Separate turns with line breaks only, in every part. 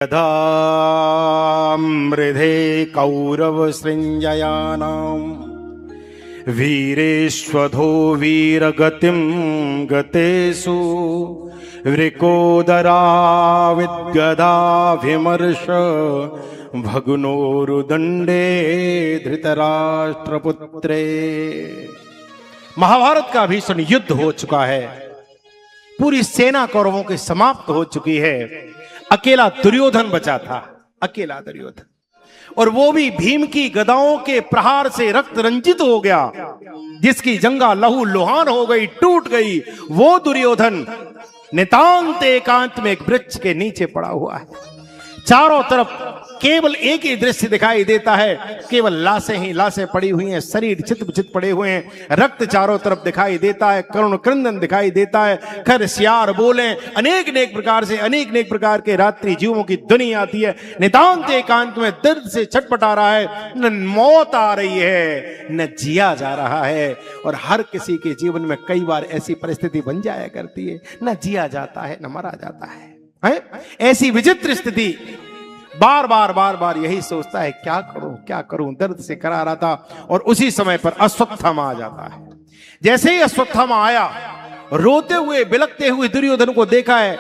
यदा मृधे कौरवसृञ्जयानां वीरेष्वधो वीरगतिं गतेषु वृकोदरा विद्गदाभिमर्श भग्नोरुदण्डे धृतराष्ट्रपुत्रे। महाभारत का भीषण युद्ध हो चुका है, पूरी सेना कौरवों की समाप्त हो चुकी है। अकेला दुर्योधन बचा था, अकेला दुर्योधन, और वो भी भीम की गदाओं के प्रहार से रक्त रंजित हो गया, जिसकी जंगा लहू लुहान हो गई, टूट गई। वो दुर्योधन नितांत एकांत में एक वृक्ष के नीचे पड़ा हुआ है। चारों तरफ केवल एक ही दृश्य दिखाई देता है, केवल लाशें ही लाशें पड़ी हुई हैं, शरीर चित पड़े हुए हैं, रक्त चारों तरफ दिखाई देता है, करुण क्रंदन दिखाई देता है, खर सियार बोले, अनेक प्रकार से अनेक प्रकार के रात्रि जीवों की ध्वनि आती है। नितांत एकांत में दर्द से छटपटा रहा है, न मौत आ रही है न जिया जा रहा है। और हर किसी के जीवन में कई बार ऐसी परिस्थिति बन जाया करती है, न जिया जाता है न मरा जाता है। ऐसी विचित्र स्थिति बार बार यही सोचता है, क्या करूं, दर्द से करा रहा था। और उसी समय पर अश्वत्थामा आ जाता है। जैसे ही अश्वत्थामा आया, रोते हुए बिलखते हुए दुर्योधन को देखा है,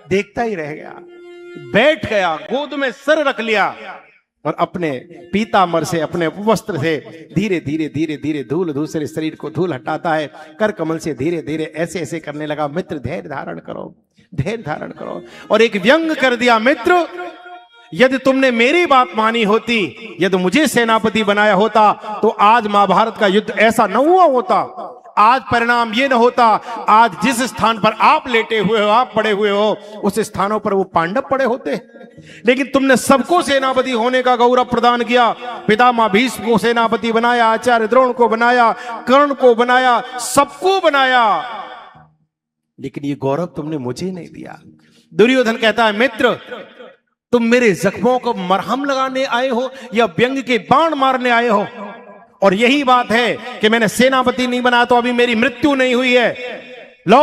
देखता ही रह गया, बैठ गया, गोद में सर रख लिया और अपने पीतांबर से, अपने वस्त्र से धीरे धीरे धूल दूसरे शरीर को धूल हटाता है। कर कमल से धीरे धीरे ऐसे करने लगा, मित्र धैर्य धारण करो, धैर्य धारण करो। और एक व्यंग कर दिया, मित्र यदि तुमने मेरी बात मानी होती, यदि मुझे सेनापति बनाया होता, तो आज महाभारत का युद्ध ऐसा न हुआ होता, आज परिणाम ये न होता। आज जिस स्थान पर आप लेटे हुए हो, आप पड़े हुए हो, उस स्थानों पर वो पांडव पड़े होते। लेकिन तुमने सबको सेनापति होने का गौरव प्रदान किया। पितामह भीष्म को सेनापति बनाया, आचार्य द्रोण को बनाया, कर्ण को बनाया, सबको बनाया, लेकिन ये गौरव तुमने मुझे नहीं दिया। दुर्योधन कहता है, मित्र तुम मेरे जख्मों को मरहम लगाने आए हो या व्यंग के बाण मारने आए हो? और यही बात है कि मैंने सेनापति नहीं बनाया तो अभी मेरी मृत्यु नहीं हुई है। लो,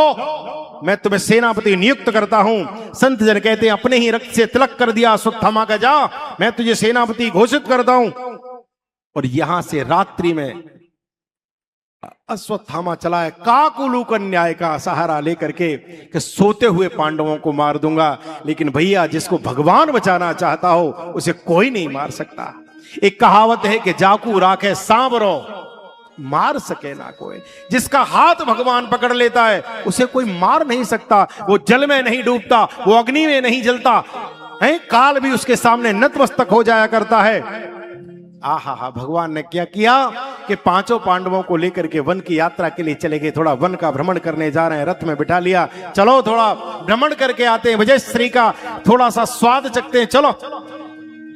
मैं तुम्हें सेनापति नियुक्त करता हूं। संत जन कहते हैं, अपने ही रक्त से तिलक कर दिया अश्वत्थामा का, जा मैं तुझे सेनापति घोषित करता हूं। और यहां से रात्रि में अश्वत्थामा चला है काकुलू न्याय का सहारा लेकर के, कि सोते हुए पांडवों को मार दूंगा। लेकिन भैया, जिसको भगवान बचाना चाहता हो उसे कोई नहीं मार सकता। एक कहावत है कि जाकू राखे सांवरो, मार सके ना कोई। जिसका हाथ भगवान पकड़ लेता है उसे कोई मार नहीं सकता। वो जल में नहीं डूबता, वो अग्नि में नहीं जलता है, काल भी उसके सामने नतमस्तक हो जाया करता है। आहा, भगवान ने क्या किया कि पांचों पांडवों को लेकर के वन की यात्रा के लिए चले गए। थोड़ा वन का भ्रमण करने जा रहे हैं, रथ में बिठा लिया, चलो थोड़ा भ्रमण करके आते हैं, विजयश्री का थोड़ा सा स्वाद चखते हैं, चलो।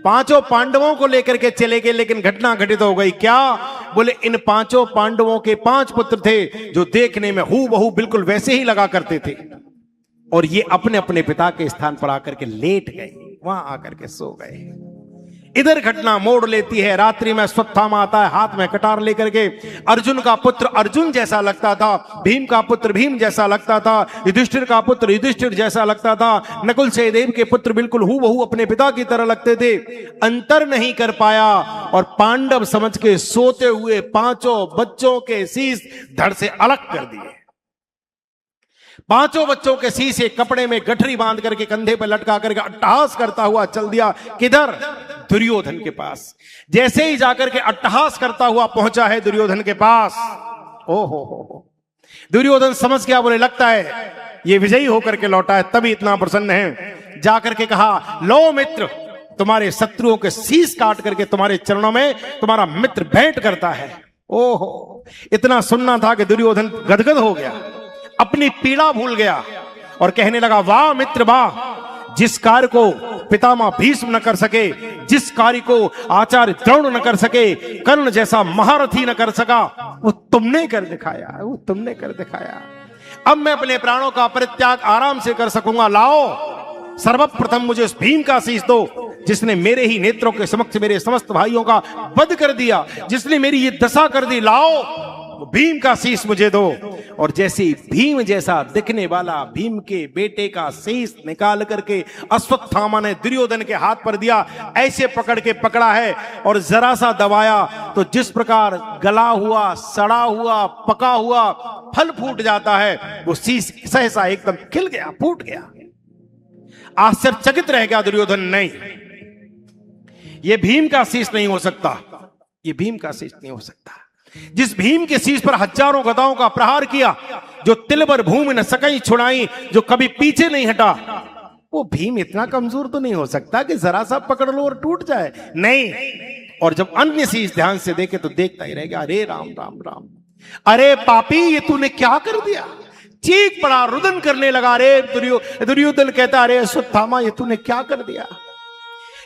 पांचों पांडवों को लेकर के चले गए, लेकिन घटना घटित हो गई। क्या? बोले इन पांचों पांडवों के 5 पुत्र थे, जो देखने में हूबहू बिल्कुल वैसे ही लगा करते थे। और ये अपने अपने पिता के स्थान पर आकर के लेट गए, वहां आकर के सो गए। इधर घटना मोड़ लेती है। रात्रि में अश्वत्थामा आता है, हाथ में कटार लेकर के। अर्जुन का पुत्र अर्जुन जैसा लगता था, भीम का पुत्र भीम जैसा लगता था, युधिष्ठिर का पुत्र युधिष्ठिर जैसा लगता था, नकुल सहदेव के पुत्र बिल्कुल हूबहू अपने पिता की तरह लगते थे। अंतर नहीं कर पाया और पांडव समझ के सोते हुए 5 बच्चों के शीश धड़ से अलग कर दिए। 5 बच्चों के शीश एक कपड़े में गठरी बांध करके कंधे पर लटका करके अट्टहास करता हुआ चल दिया। किधर? दुर्योधन के पास। जैसे ही जाकर के अट्टहास करता हुआ पहुंचा है दुर्योधन के पास, ओहो, दुर्योधन समझ गया, बोले लगता है ये विजयी होकर के लौटा है, तभी इतना प्रसन्न है। जाकर के कहा, लो मित्र, तुम्हारे शत्रुओं के शीश काट करके तुम्हारे चरणों में तुम्हारा मित्र भेंट करता है। ओहो, इतना सुनना था कि दुर्योधन गदगद हो गया, अपनी पीड़ा भूल गया और कहने लगा, वाह मित्र वाह, जिस कार्य को पितामह भीष्म न कर सके, जिस कार्य को आचार्य द्रोण न कर सके, कर्ण जैसा महारथी न कर सका, वो तुमने कर दिखाया, वो तुमने कर दिखाया। अब मैं अपने प्राणों का परित्याग आराम से कर सकूंगा। लाओ, सर्वप्रथम मुझे उस भीम का शीश दो, जिसने मेरे ही नेत्रों के समक्ष मेरे समस्त भाइयों का वध कर दिया, जिसने मेरी ये दशा कर दी। लाओ, भीम का शीश मुझे दो। और जैसे ही भीम जैसा दिखने वाला भीम के बेटे का शीश निकाल करके अश्वत्थामा ने दुर्योधन के हाथ पर दिया, ऐसे पकड़ के पकड़ा है और जरा सा दबाया तो जिस प्रकार गला हुआ, सड़ा हुआ, पका हुआ फल फूट जाता है, वो शीश सहसा एकदम खिल गया, फूट गया। आश्चर्यचकित रह गया दुर्योधन, नहीं, ये भीम का शीश नहीं हो सकता, ये भीम का शीश नहीं हो सकता। जिस भीम के शीश पर हजारों गदाओं का प्रहार किया, जो तिल भर भूमि न सकई छुड़ाई, जो कभी पीछे नहीं हटा, वो भीम इतना कमजोर तो नहीं हो सकता कि जरा सा पकड़ लो और टूट जाए, नहीं। और जब अन्य शीश ध्यान से देखे तो देखता ही रह गया, अरे राम राम राम, अरे पापी ये तूने क्या कर दिया। चीख पड़ा, रुदन करने लगा। अरे दुर्योधन कहता, अरे अश्वत्थामा ये तूने क्या कर दिया,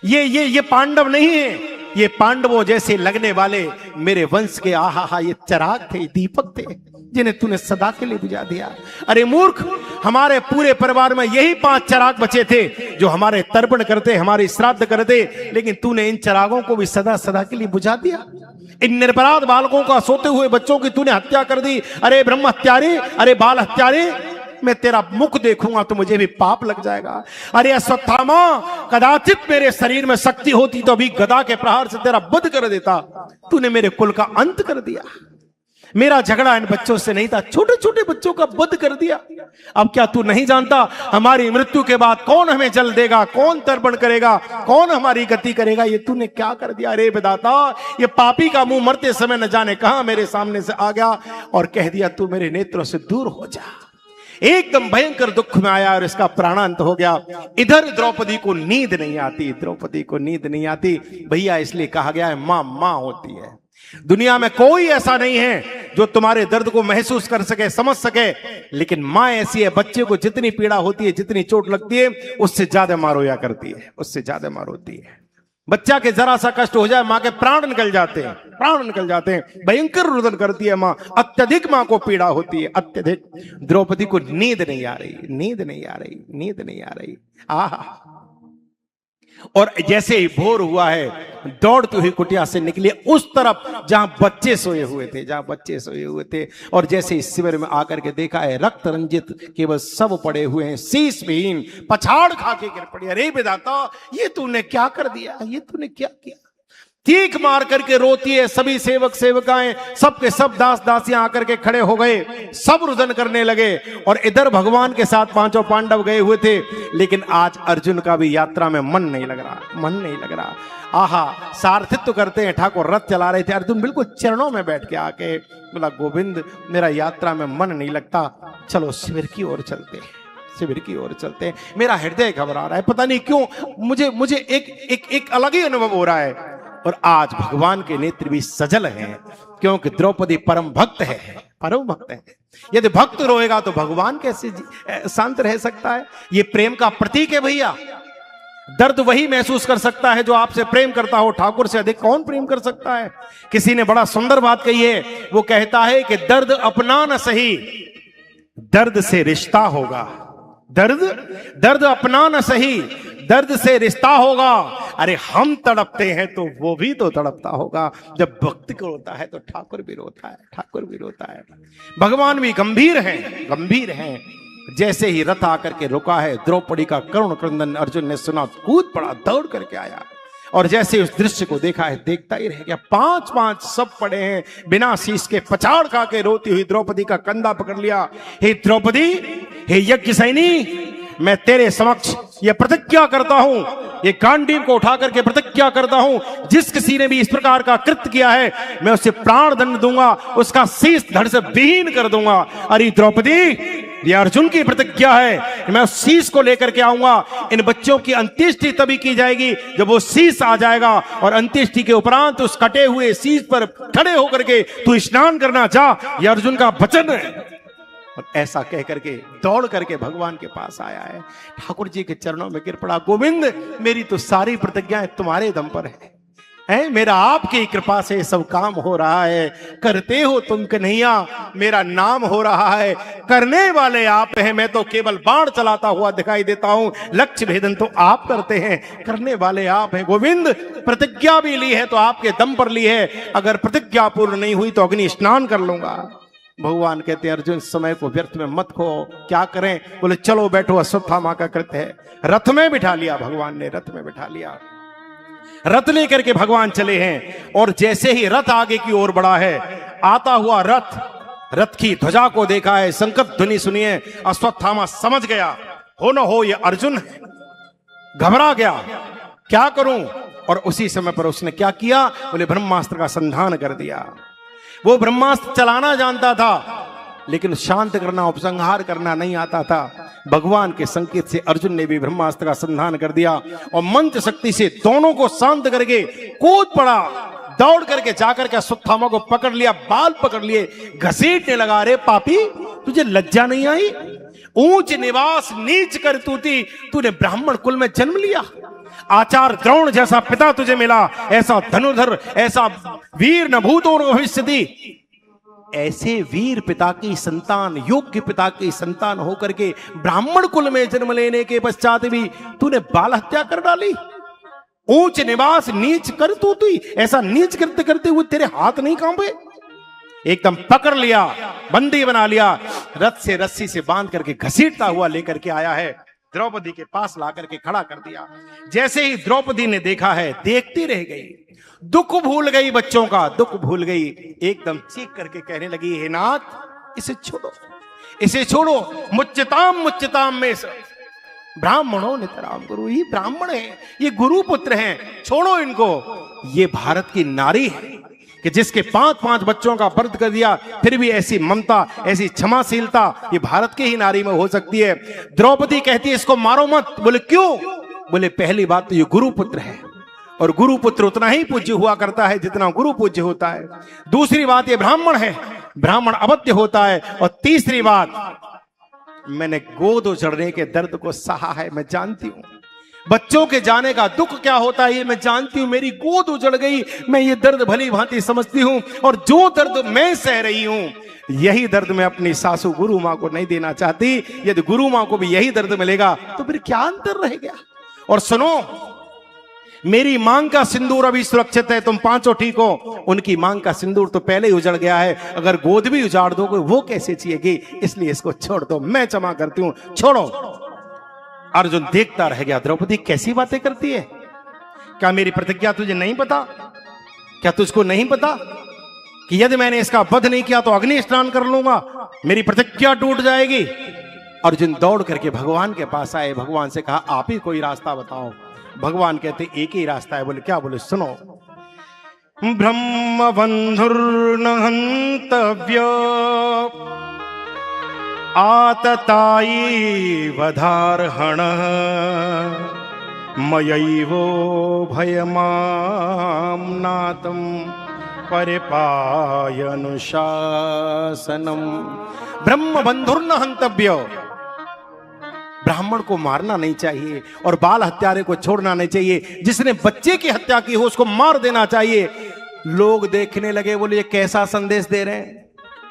ये पांडव नहीं है, ये पांडवों जैसे लगने वाले मेरे वंश के आहा ये चिराग थे, दीपक थे, जिन्हें तूने सदा के लिए बुझा दिया। अरे मूर्ख, हमारे पूरे परिवार में यही 5 चिराग बचे थे जो हमारे तर्पण करते, हमारे श्राद्ध करते, लेकिन तूने इन चिरागों को भी सदा सदा के लिए बुझा दिया। इन निरपराध बालकों का, सोते हुए बच्चों की तूने हत्या कर दी। अरे ब्रह्म हत्यारे, अरे बाल हत्यारे, मैं तेरा मुख देखूंगा तो मुझे भी पाप लग जाएगा। अरे अश्वत्थामा, कदाचित मेरे शरीर में शक्ति होती तो अभी गदा के प्रहार से तेरा वध कर देता, तूने मेरे कुल का अंत कर दिया। मेरा झगड़ा इन बच्चों से नहीं था, छोटे छोटे बच्चों का वध कर दिया। अब क्या तू नहीं जानता हमारी मृत्यु के बाद कौन हमें जल देगा, कौन तर्पण करेगा, कौन हमारी गति करेगा, ये तूने क्या कर दिया। अरे विधाता, ये पापी का मुंह मरते समय न जाने कहां मेरे सामने से आ गया और कह दिया तू मेरे नेत्रों से दूर हो जा। एकदम भयंकर दुख में आया और इसका प्राणांत हो गया। इधर द्रौपदी को नींद नहीं आती, द्रौपदी को नींद नहीं आती भैया, इसलिए कहा गया है मां मां होती है। दुनिया में कोई ऐसा नहीं है जो तुम्हारे दर्द को महसूस कर सके, समझ सके, लेकिन मां ऐसी है, बच्चे को जितनी पीड़ा होती है, जितनी चोट लगती है, उससे ज्यादा मार रोया करती है, उससे ज्यादा मार होती है। बच्चा के जरा सा कष्ट हो जाए, मां के प्राण निकल जाते हैं, प्राण निकल जाते हैं, भयंकर रुदन करती है मां, अत्यधिक मां को पीड़ा होती है, अत्यधिक। द्रौपदी को नींद नहीं आ रही, नींद नहीं आ रही, नींद नहीं आ रही। आहा, और जैसे ही भोर हुआ है, दौड़ती हुई कुटिया से निकली उस तरफ जहां बच्चे सोए हुए थे, जहां बच्चे सोए हुए थे। और जैसे इस शिविर में आकर के देखा है, रक्त रंजित केवल सब पड़े हुए हैं, शीश विहीन, पछाड़ खा के गिर पड़ी। अरे विधाता, ये तूने क्या कर दिया, ये तूने क्या किया। चीख मार करके रोती है। सभी सेवक सेवकाएं, सबके सब दास दासियां आकर के खड़े हो गए, सब रुदन करने लगे। और इधर भगवान के साथ 5 पांडव गए हुए थे, लेकिन आज अर्जुन का भी यात्रा में मन नहीं लग रहा, मन नहीं लग रहा। आहा, सारथित्व करते हैं, ठाकुर रथ चला रहे थे, अर्जुन बिल्कुल चरणों में बैठ के आके बोला, गोविंद मेरा यात्रा में मन नहीं लगता, चलो शिविर की ओर चलते हैं, शिविर की ओर चलते हैं। मेरा हृदय घबरा रहा है, पता नहीं क्यों मुझे एक अलग ही अनुभव हो रहा है। और आज भगवान के नेत्र भी सजल हैं, क्योंकि द्रौपदी परम भक्त है, परम भक्त है। यदि भक्त रोएगा तो भगवान कैसे शांत रह सकता है। ये प्रेम का प्रतीक है भैया। दर्द वही महसूस कर सकता है जो आपसे प्रेम करता हो, ठाकुर से अधिक कौन प्रेम कर सकता है। किसी ने बड़ा सुंदर बात कही है, वो कहता है कि दर्द अपना न सही, दर्द से रिश्ता होगा। दर्द अपना न सही, दर्द से रिश्ता होगा। अरे हम तड़पते हैं तो वो भी तो तड़पता होगा। जब भक्त को रोता है तो ठाकुर भी रोता है, ठाकुर भी रोता है। भगवान भी गंभीर हैं, गंभीर हैं। जैसे ही रथ आकर के रुका है, द्रौपदी का करुण क्रंदन अर्जुन ने सुना, कूद पड़ा, दौड़ करके आया। और जैसे उस दृश्य को देखा है, देखता ही रह गया। 5 सब पड़े हैं, बिना शीश के पछाड़ खा के रोती हुई द्रौपदी का कंधा पकड़ लिया। हे द्रौपदी, हे यज्ञ सैनी, मैं तेरे समक्ष ये प्रतिज्ञा करता हूं, ये गांडीव को उठा करके प्रतिज्ञा करता हूं, जिस किसी ने भी इस प्रकार का कृत्य किया है, मैं उसे प्राण दंड दूंगा, उसका शीश धड़ से विहीन कर दूंगा। अरे द्रौपदी, ये अर्जुन की प्रतिज्ञा है, मैं उस शीश को लेकर के आऊंगा। इन बच्चों की अंत्येष्टि तभी की जाएगी जब वो शीश आ जाएगा, और अंत्येष्टि के उपरांत उस कटे हुए शीश पर खड़े होकर के तू स्नान करना जा, ये अर्जुन का वचन है। और ऐसा कह करके दौड़ करके भगवान के पास आया है, ठाकुर जी के चरणों में गिर पड़ा। गोविंद, मेरी तो सारी प्रतिज्ञाएं तुम्हारे दम पर है, है, मेरा आपकी कृपा से सब काम हो रहा है। करते हो तुम कन्हैया, मेरा नाम हो रहा है। करने वाले आप हैं, मैं तो केवल बाण चलाता हुआ दिखाई देता हूं। लक्ष्य भेदन तो आप करते हैं, करने वाले आप हैं। गोविंद, प्रतिज्ञा भी ली है तो आपके दम पर ली है। अगर प्रतिज्ञा पूर्ण नहीं हुई तो अग्नि स्नान कर लूंगा। भगवान कहते हैं अर्जुन, समय को व्यर्थ में मत खो। क्या करें? बोले चलो बैठो, अश्वत्थामा का कृत्य है। रथ में बिठा लिया भगवान ने, रथ में बिठा लिया। रथ लेकर के भगवान चले हैं और जैसे ही रथ आगे की ओर बढ़ा है, आता हुआ रथ की ध्वजा को देखा है, संकट ध्वनि सुनिए। अश्वत्थामा समझ गया, हो न हो ये अर्जुन है। घबरा गया, क्या करूं? और उसी समय पर उसने क्या किया? बोले ब्रह्मास्त्र का संधान कर दिया। वो ब्रह्मास्त्र चलाना जानता था, लेकिन शांत करना, उपसंहार करना नहीं आता था। भगवान के संकेत से अर्जुन ने भी ब्रह्मास्त्र का संधान कर दिया और मंत्र शक्ति से दोनों को शांत करके कूद पड़ा। दौड़ करके जाकर के अश्वत्थामा को पकड़ लिया, बाल पकड़ लिए, घसीटने लगा। रे पापी, तुझे लज्जा नहीं आई? ऊंच निवास नीच कर तूने ब्राह्मण कुल में जन्म लिया। आचार्य द्रोण जैसा पिता तुझे मिला, ऐसा धनुर्धर, ऐसा वीर न भूतो न भविष्यति। ऐसे वीर पिता की संतान, योग्य पिता की संतान होकर के ब्राह्मण कुल में जन्म लेने के पश्चात भी तूने बाल हत्या कर डाली। ऊंच निवास नीच कर तू ऐसा नीच करते करते हुए तेरे हाथ नहीं कांपे? एकदम पकड़ लिया, बंदी बना लिया, रथ से रस्सी से बांध करके घसीटता हुआ लेकर के आया है। द्रौपदी के पास ला करके खड़ा कर दिया। जैसे ही द्रौपदी ने देखा है, देखती रह गई, दुख भूल गई, बच्चों का दुख भूल गई। एकदम चीख करके कहने लगी, हे नाथ, इसे छोड़ो, इसे छोड़ो। मुच्यताम में ब्राह्मणों नितराम गुरु, ये ब्राह्मण है, ये गुरु पुत्र हैं, छोड़ो इनको। ये भारत की नारी है कि जिसके 5-5 बच्चों का वध कर दिया, फिर भी ऐसी ममता, ऐसी क्षमाशीलता ये भारत की ही नारी में हो सकती है। द्रौपदी कहती है इसको मारो मत। बोले क्यों? बोले पहली बात तो ये गुरु पुत्र है और गुरु पुत्र उतना ही पूज्य हुआ करता है जितना गुरु पूज्य होता है। दूसरी बात ये ब्राह्मण है, ब्राह्मण अवध्य होता है। और तीसरी बात, मैंने गोद उजड़ने के दर्द को सहा है, मैं जानती हूं बच्चों के जाने का दुख क्या होता है, ये मैं जानती हूं। मेरी गोद उजड़ गई, मैं ये दर्द भली भांति समझती हूं। और जो दर्द मैं सह रही हूं, यही दर्द मैं अपनी सासू गुरु मां को नहीं देना चाहती। यदि गुरु मां को भी यही दर्द मिलेगा तो फिर क्या अंतर रह गया? और सुनो, मेरी मांग का सिंदूर अभी सुरक्षित है, तुम पांचों ठीक हो। उनकी मांग का सिंदूर तो पहले ही उजड़ गया है। अगर गोद भी उजाड़ दोगे वो कैसे जिएगी? इसलिए इसको छोड़ दो, मैं क्षमा करती हूं, छोड़ो। अर्जुन देखता रह गया, द्रौपदी कैसी बातें करती है? क्या मेरी प्रतिज्ञा तुझे नहीं पता? क्या तुझको नहीं पता कि यदि मैंने इसका वध नहीं किया तो अग्नि स्नान कर लूंगा, मेरी प्रतिज्ञा टूट जाएगी? अर्जुन दौड़ करके भगवान के पास आए, भगवान से कहा आप ही कोई रास्ता बताओ। भगवान कहते एक ही रास्ता है। बोले क्या? बोले सुनो, ब्रह्म बंधुर्न हंतव्य आततायी वधार्हण मयैवो भयमाम नातम परिपायनुशासनम। ब्रह्म बंधुर्न हंतव्य, ब्राह्मण को मारना नहीं चाहिए और बाल हत्यारे को छोड़ना नहीं चाहिए। जिसने बच्चे की हत्या की हो उसको मार देना चाहिए। लोग देखने लगे, बोले ये कैसा संदेश दे रहे हैं?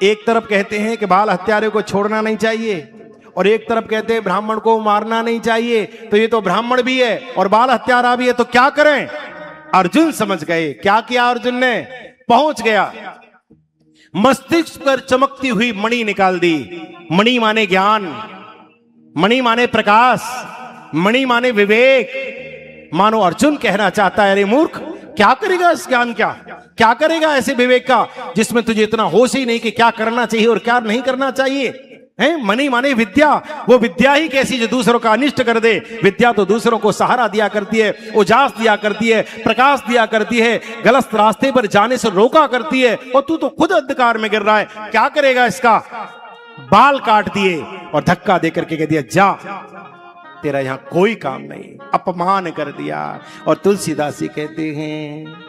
एक तरफ कहते हैं कि बाल हत्यारे को छोड़ना नहीं चाहिए और एक तरफ कहते हैं ब्राह्मण को मारना नहीं चाहिए। तो ये तो ब्राह्मण भी है और बाल हत्यारा भी है, तो क्या करें? अर्जुन समझ गए। क्या किया अर्जुन ने? पहुंच गया, मस्तिष्क पर चमकती हुई मणि निकाल दी। मणि माने ज्ञान, मणि माने प्रकाश, मणि माने विवेक। मानो अर्जुन कहना चाहता है, अरे मूर्ख, क्या करेगा इस ज्ञान का? क्या करेगा ऐसे विवेक का जिसमें तुझे इतना होश ही नहीं कि क्या करना चाहिए और क्या नहीं करना चाहिए? है मणि माने विद्या। वो विद्या ही कैसी जो दूसरों का अनिष्ट कर दे? विद्या तो दूसरों को सहारा दिया करती है, उजास दिया करती है, प्रकाश दिया करती है, गलत रास्ते पर जाने से रोका करती है। और तू तो खुद अंधकार में गिर रहा है, क्या करेगा इसका? बाल काट दिए और धक्का देकर के कह दिया जा, तेरा यहां कोई काम नहीं। अपमान कर दिया। और तुलसीदास जी कहते हैं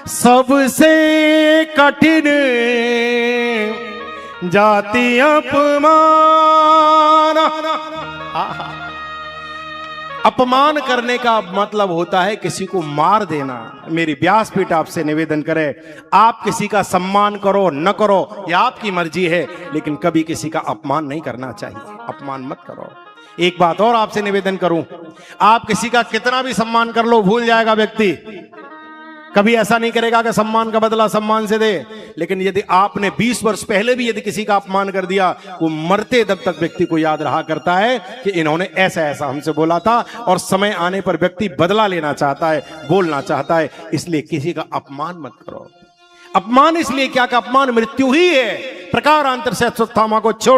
सबसे कठिन जाति अपमान। अपमान करने का मतलब होता है किसी को मार देना। मेरी व्यासपीठ आपसे निवेदन करे, आप किसी का सम्मान करो न करो यह आपकी मर्जी है, लेकिन कभी किसी का अपमान नहीं करना चाहिए। अपमान मत करो। एक बात और आपसे निवेदन करूं, आप किसी का कितना भी सम्मान कर लो, भूल जाएगा व्यक्ति, कभी ऐसा नहीं करेगा कि सम्मान का बदला सम्मान से दे। लेकिन यदि आपने 20 वर्ष पहले भी यदि किसी का अपमान कर दिया, वो मरते दम तक व्यक्ति को याद रहा करता है कि इन्होंने ऐसा ऐसा हमसे बोला था, और समय आने पर व्यक्ति बदला लेना चाहता है, बोलना चाहता है। इसलिए किसी का अपमान मत करो। अपमान इसलिए क्या कि अपमान मृत्यु ही है। प्रकारांतर से अश्वत्थामा को छोड़